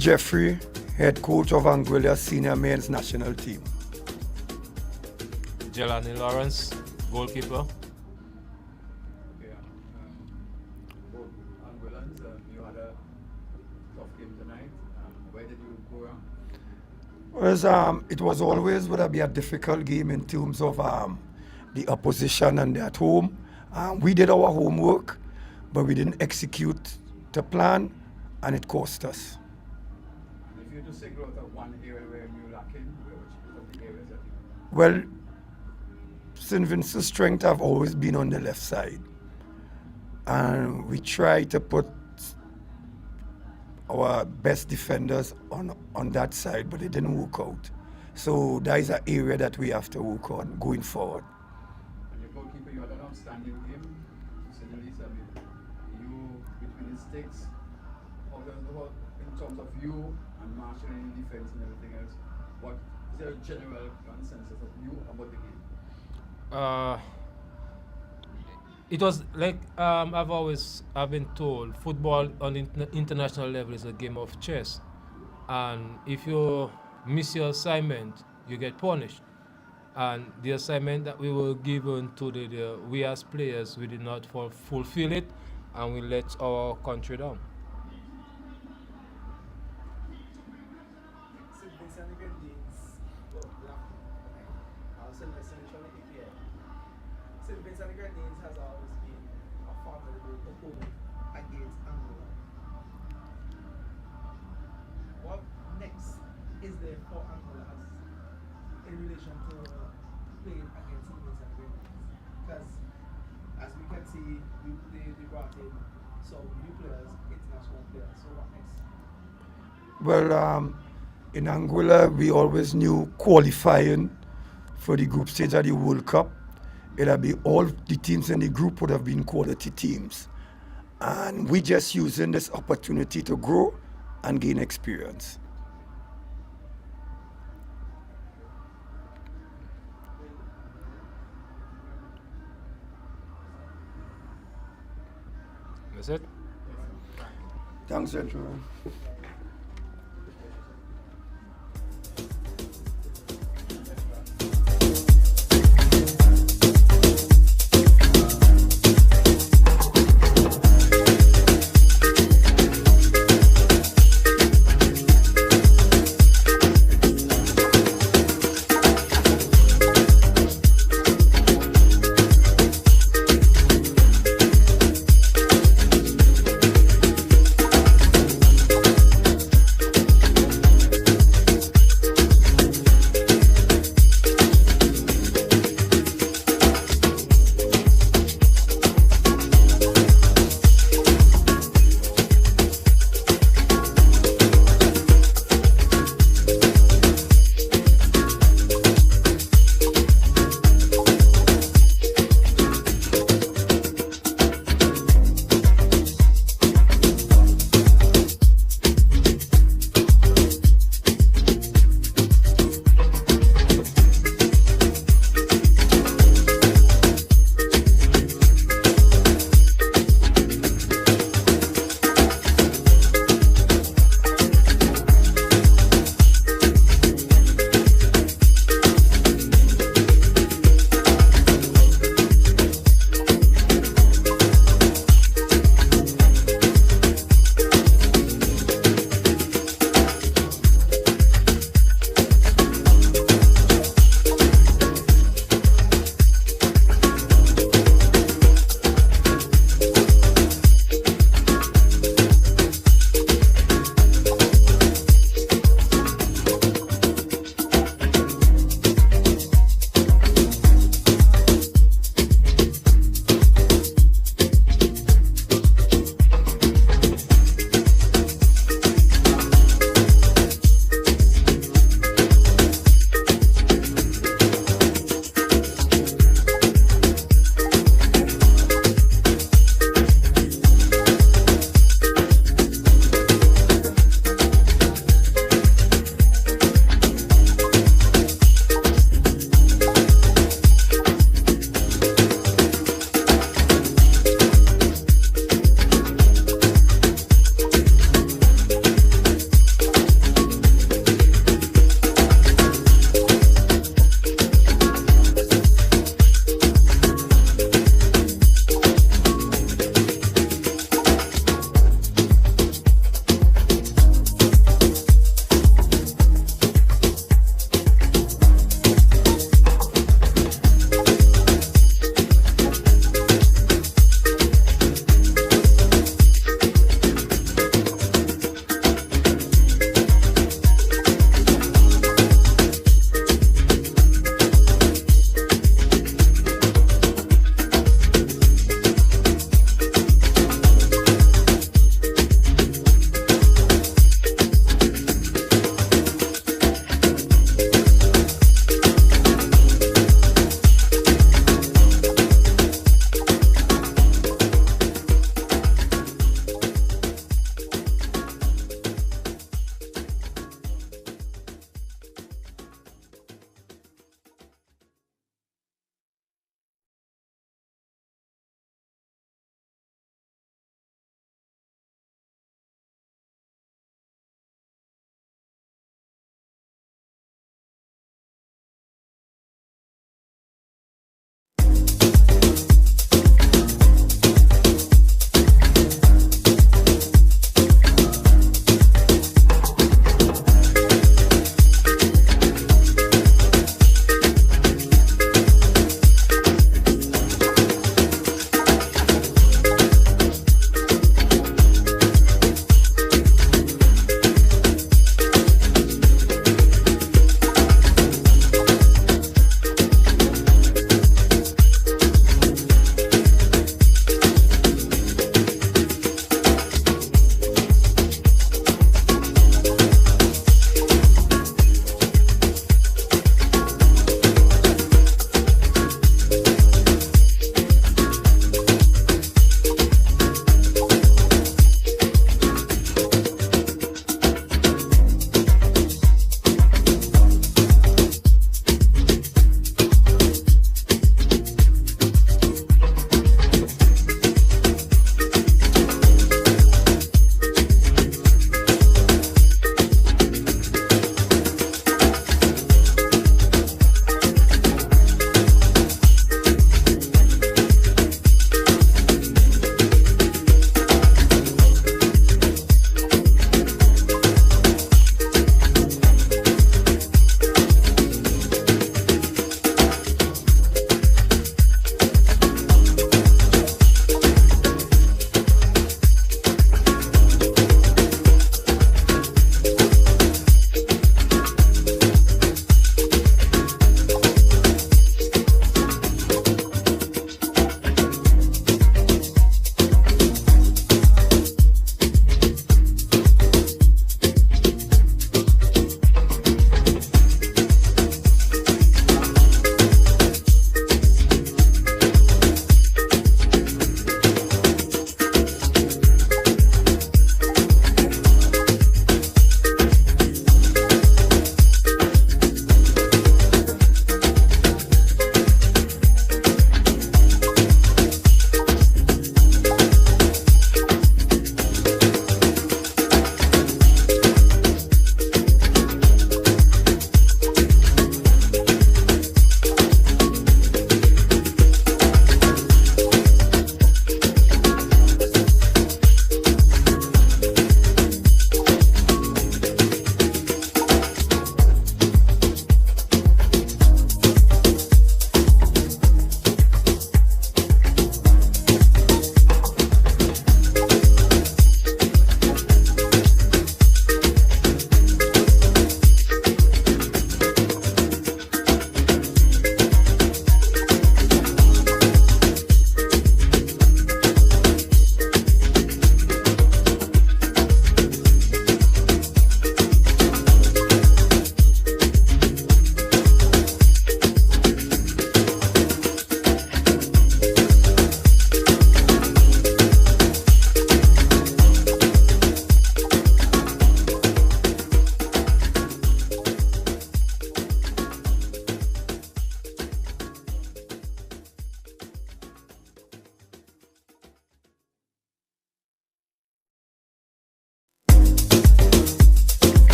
Jeffrey, head coach of Anguilla senior men's national team. Jelani Lawrence, goalkeeper. Okay, both Anguillans, you had a tough game tonight. Where did you go wrong? It was always going to be a difficult game in terms of the opposition and at home. We did our homework, but we didn't execute the plan, and it cost us. And if you had to single out one area where you're lacking, which of the areas that you... Well, St. Vincent's strength have always been on the left side. And we try to put our best defenders on that side, but it didn't work out. So that is an area that we have to work on going forward. And your goalkeeper, you had an outstanding game. To say the least, I mean, you between the sticks, in terms of you and marshalling defense and everything else, what is there a general consensus of you about the game? It was like I've been told, football on international level is a game of chess, and if you miss your assignment, you get punished. And the assignment that we were given to we as players, we did not fulfill it, and we let our country down. St. Vincent and Grenadines has always been a formidable opponent against Angola. What next is there for Angola in relation to playing against St. Vincent and Grenadines? Because as we can see, they brought in some new players, international players. So what next? Well, in Anguilla, we always knew qualifying for the group stage of the World Cup, it'll be all the teams in the group would have been quality teams. And we just using this opportunity to grow and gain experience. That's it. Thanks, gentlemen.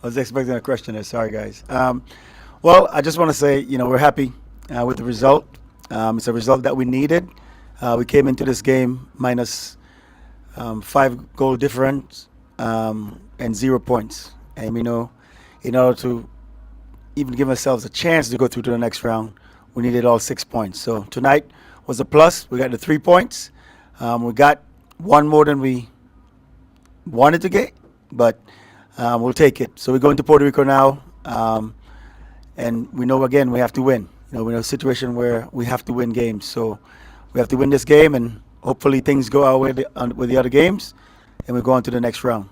I was expecting a question there. Sorry, guys. Well, I just want to say, we're happy with the result. It's a result that we needed. We came into this game minus 5 goal difference and 0 points. And we know in order to even give ourselves a chance to go through to the next round, we needed all 6 points. So tonight was a plus. We got the 3 points. We got one more than we wanted to get, but we'll take it. So we're going to Puerto Rico now, and we know again we have to win. We're in a situation where we have to win games. So we have to win this game, and hopefully things go our way with the other games, and we go on to the next round.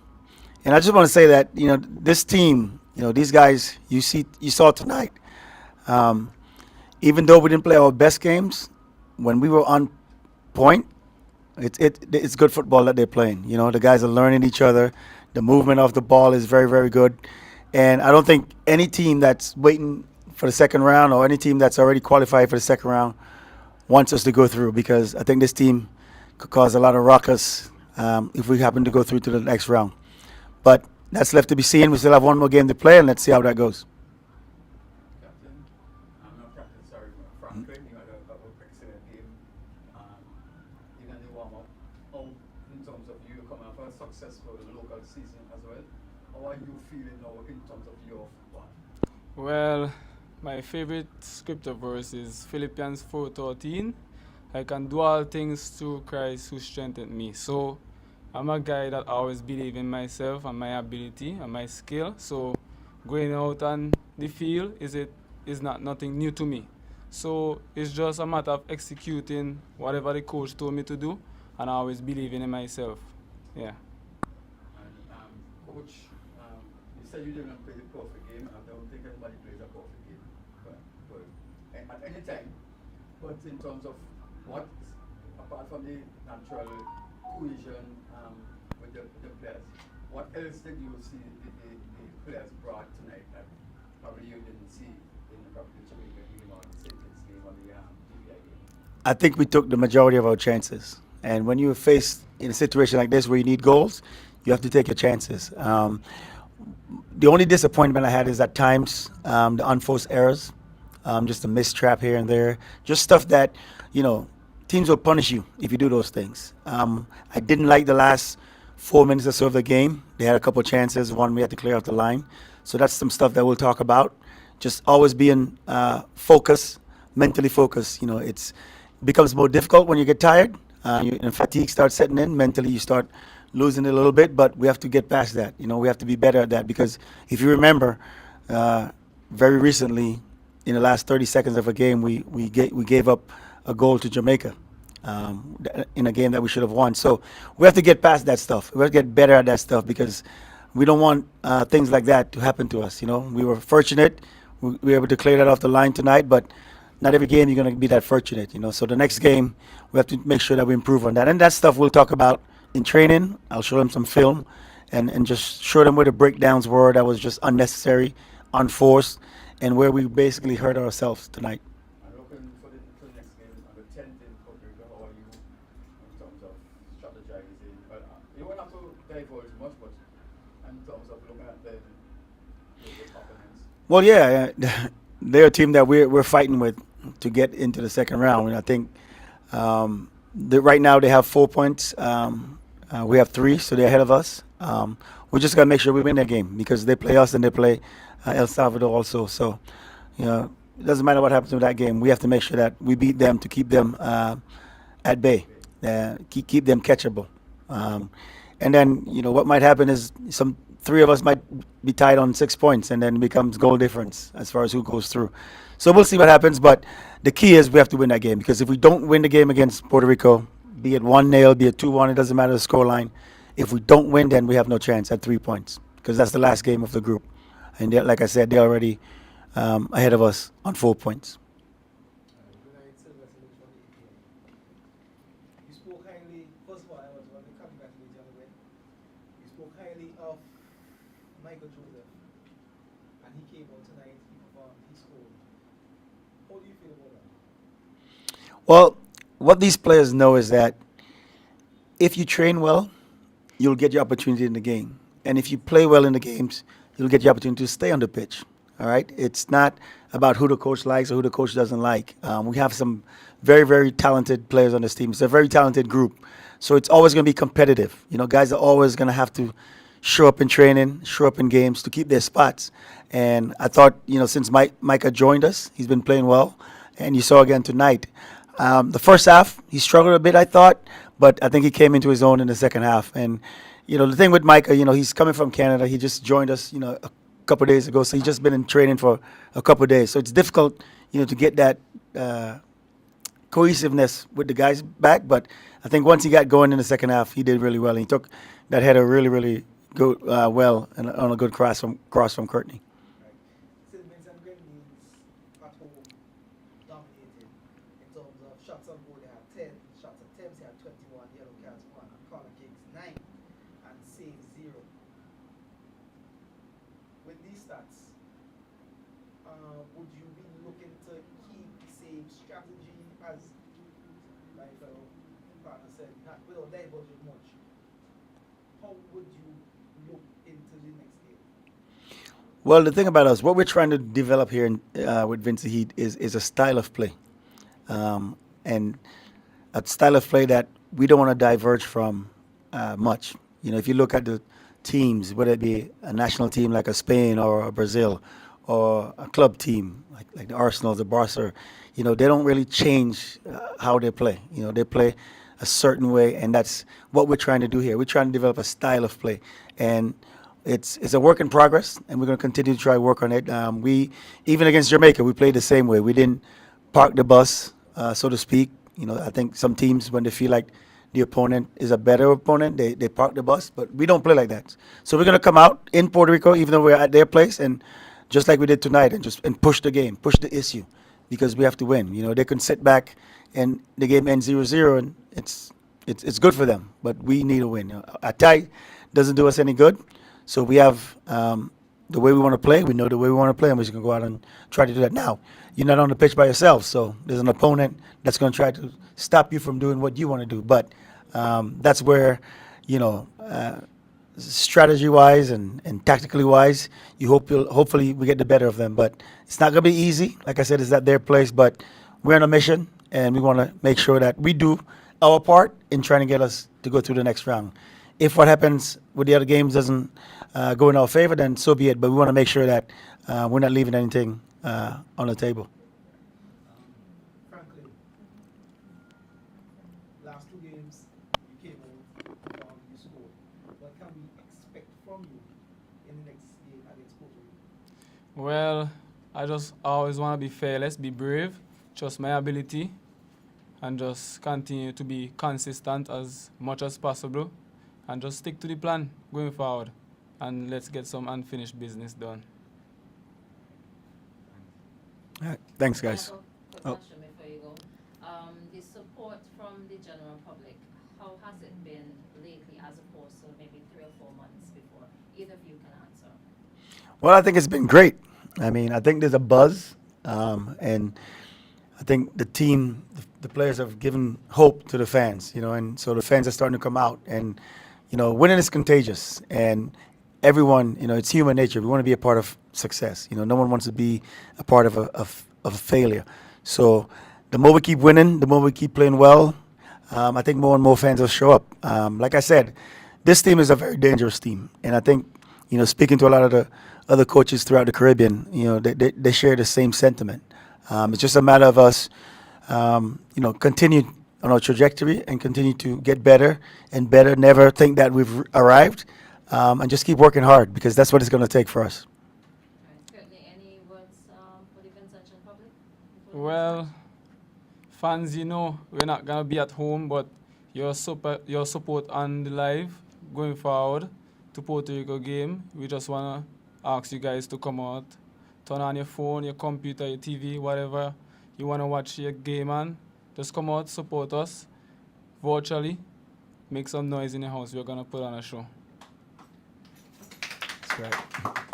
And I just want to say that this team, these guys you saw tonight. Even though we didn't play our best games, when we were on point, it's good football that they're playing. The guys are learning each other. The movement of the ball is very, very good. And I don't think any team that's waiting for the second round or any team that's already qualified for the second round wants us to go through, because I think this team could cause a lot of ruckus if we happen to go through to the next round. But that's left to be seen. We still have one more game to play, and let's see how that goes. Captain, I'm not captain, sorry, Franklin, you had a excellent game. Even in the warm-up, how, in terms of you coming off a successful local season as well, how are you feeling now in terms of your football? Well, my favorite scripture verse is Philippians 4:13. I can do all things through Christ who strengthened me. So I'm a guy that always believe in myself and my ability and my skill. So going out on the field is not nothing new to me. So it's just a matter of executing whatever the coach told me to do, and always believing in myself. Yeah. And coach, you said you didn't play the perfect game. I don't think anybody plays a perfect game, but at any time. But in terms of what, apart from the natural cohesion with the players, what else did you see the players brought tonight that probably you didn't see in the Jamaica game or the St. Kitts game or the DBI game? I think we took the majority of our chances. And when you're faced in a situation like this where you need goals, you have to take your chances. The only disappointment I had is at times the unforced errors, just a missed trap here and there, just stuff that, teams will punish you if you do those things. I didn't like the last 4 minutes or so of the game. They had a couple of chances. One, we had to clear off the line. So that's some stuff that we'll talk about. Just always being focused, mentally focused. It becomes more difficult when you get tired. And fatigue starts setting in. Mentally, you start losing it a little bit, but we have to get past that. We have to be better at that, because if you remember, very recently, in the last 30 seconds of a game, we gave up a goal to Jamaica in a game that we should have won. So we have to get past that stuff. We have to get better at that stuff, because we don't want things like that to happen to us. We were fortunate. We were able to clear that off the line tonight, but not every game you're going to be that fortunate. So the next game, we have to make sure that we improve on that. And that stuff we'll talk about in training. I'll show them some film and just show them where the breakdowns were that was just unnecessary, unforced, and where we basically hurt ourselves tonight. And looking for the next game on the 10th in Puerto Rico, how are you in terms of strategizing? Well, you won't have to divulge much, but in terms of looking at the opponents. Well, yeah, they're a team that we're fighting with to get into the second round. And I think right now they have 4 points. We have 3, so they're ahead of us. We just got to make sure we win that game, because they play us and they play El Salvador also. So, it doesn't matter what happens with that game. We have to make sure that we beat them to keep them at bay, keep them catchable. And then, what might happen is 3 of us might be tied on 6 points, and then it becomes goal difference as far as who goes through. So we'll see what happens, but the key is we have to win that game, because if we don't win the game against Puerto Rico, be it 1-0, be it 2-1, it doesn't matter the scoreline. If we don't win, then we have no chance at 3 points, because that's the last game of the group. And like I said, they're already ahead of us on 4 points. You spoke highly, first of all, I want to congratulate you on the win. You spoke highly of Michael Joseph, and he came out tonight, he performed, he scored. How do you feel about that? Well, what these players know is that if you train well, you'll get your opportunity in the game. And if you play well in the games, you'll get the opportunity to stay on the pitch. All right, it's not about who the coach likes or who the coach doesn't like. We have some very, very talented players on this team. It's a very talented group, so it's always going to be competitive. You know, guys are always going to have to show up in training, show up in games to keep their spots. And I thought, you know, since Micah joined us, he's been playing well, and you saw again tonight. The first half, he struggled a bit, I thought, but I think he came into his own in the second half. And, you know, the thing with Micah, you know, he's coming from Canada. He just joined us, you know, a couple of days ago, so he's just been in training for a couple of days. So it's difficult, you know, to get that cohesiveness with the guys back. But I think once he got going in the second half, he did really well. And he took that header really, really good, well and on a good cross from Courtney. St. Vincent Grenadines at home dominated in terms of shots on goal. They had 10 shots attempts. They had 21 yellow cards, 1 and corner kicks 9 and saves 0. With these stats, would you be looking to keep the same strategy as my fellow partner said, not without diverging much? How would you look into the next game? Well, the thing about us, what we're trying to develop here with Vince Heat is a style of play. And a style of play that we don't want to diverge from much. You know, if you look at the teams, whether it be a national team like a Spain or a Brazil, or a club team like the Arsenal, the Barca, you know, they don't really change how they play. You know, they play a certain way, and that's what we're trying to do here. We're trying to develop a style of play, and it's a work in progress, and we're going to continue to try to work on it. We even against Jamaica, we played the same way. We didn't park the bus, so to speak. You know, I think some teams, when they feel like the opponent is a better opponent, they park the bus, but we don't play like that. So we're going to come out in Puerto Rico, even though we're at their place, and just like we did tonight, and push the game, push the issue, because we have to win. You know, they can sit back and the game ends 0-0, and it's good for them, but we need a win. A tie doesn't do us any good, so we have the way we want to play. We know the way we want to play, and we're just going to go out and try to do that. Now, you're not on the pitch by yourself, so there's an opponent that's going to try to stop you from doing what you want to do. But that's where, you know, strategy-wise and tactically wise, hopefully we get the better of them. But it's not going to be easy. Like I said, it's at their place, but we're on a mission, and we want to make sure that we do our part in trying to get us to go through the next round. If what happens with the other games doesn't go in our favor, then so be it. But we want to make sure that we're not leaving anything on the table. Franklin, last 2 games you came out, you scored. What can we expect from you in the next game against Puerto Rico? Well, I just always want to be fearless, be brave, trust my ability, and just continue to be consistent as much as possible, and just stick to the plan going forward, and let's get some unfinished business done. All right. Thanks, guys. Quick Oh. question before you go. The support from the general public, how has it been lately as opposed to maybe 3 or 4 months before? Either of you can answer. Well, I think it's been great. I mean, I think there's a buzz, and I think the team, the players have given hope to the fans, you know, and so the fans are starting to come out. And, you know, winning is contagious, and everyone, you know, it's human nature. We want to be a part of success. You know, no one wants to be a part of a failure. So the more we keep winning, the more we keep playing well, I think more and more fans will show up. Like I said, this team is a very dangerous team, and I think, you know, speaking to a lot of the other coaches throughout the Caribbean, you know, they share the same sentiment. It's just a matter of us, you know, continue on our trajectory and continue to get better and better. Never think that we've arrived, and just keep working hard, because that's what it's going to take for us. All right. Currently, any words for the Vincentian public? Well, fans, you know, we're not going to be at home, but your support on the live going forward to Puerto Rico game, we just want to ask you guys to come out, turn on your phone, your computer, your TV, whatever you want to watch your game on. Just come out, support us virtually, make some noise in the house. We're going to put on a show. That's right.